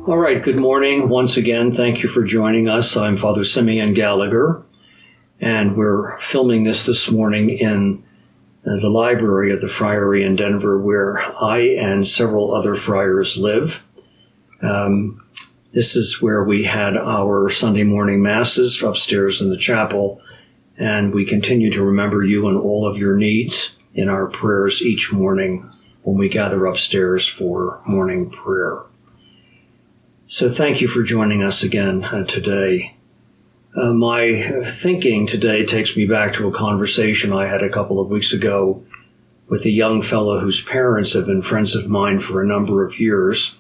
All right, good morning. Once again, thank you for joining us. I'm Father Simeon Gallagher, and we're filming this morning in the library of the Friary in Denver, where I and several other friars live. This is where we had our Sunday morning masses upstairs in the chapel, and we continue to remember you and all of your needs in our prayers each morning when we gather upstairs for morning prayer. So thank you for joining us again today. My thinking today takes me back to a conversation I had a couple of weeks ago with a young fellow whose parents have been friends of mine for a number of years.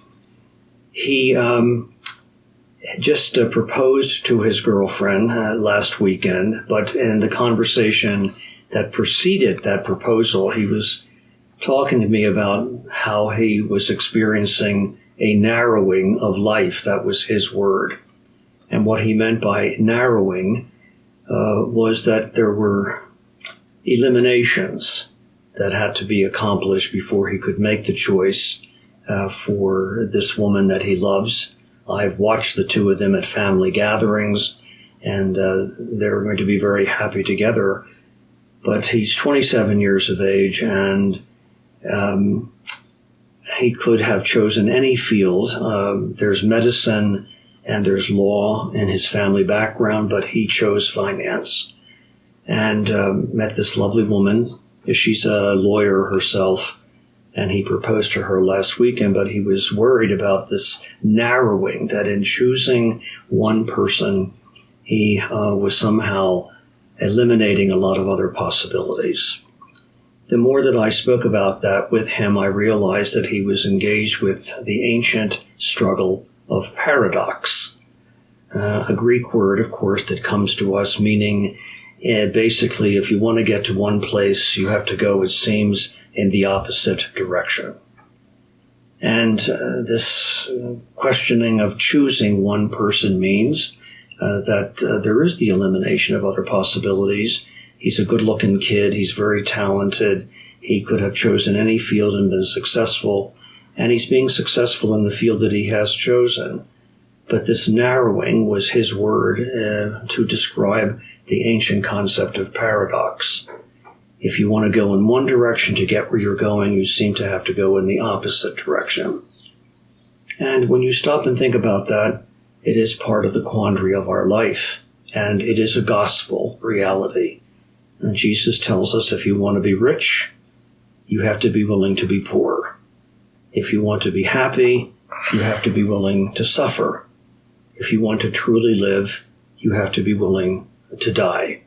He just proposed to his girlfriend last weekend, but in the conversation that preceded that proposal, he was talking to me about how he was experiencing a narrowing of life. That was his word. And what he meant by narrowing was that there were eliminations that had to be accomplished before he could make the choice for this woman that he loves. I've watched the two of them at family gatherings, and they're going to be very happy together. But he's 27 years of age, and he could have chosen any field. There's medicine and there's law in his family background, but he chose finance and met this lovely woman. She's a lawyer herself, and he proposed to her last weekend, but he was worried about this narrowing, that in choosing one person, he was somehow eliminating a lot of other possibilities. The more that I spoke about that with him, I realized that he was engaged with the ancient struggle of paradox, a Greek word, of course, that comes to us meaning basically if you want to get to one place, you have to go, it seems, in the opposite direction. And this questioning of choosing one person means that there is the elimination of other possibilities. He's a good-looking kid. He's very talented. He could have chosen any field and been successful, and he's being successful in the field that he has chosen. But this narrowing was his word to describe the ancient concept of paradox. If you want to go in one direction to get where you're going, you seem to have to go in the opposite direction. And when you stop and think about that, it is part of the quandary of our life, and it is a gospel reality. And Jesus tells us if you want to be rich, you have to be willing to be poor. If you want to be happy, you have to be willing to suffer. If you want to truly live, you have to be willing to die.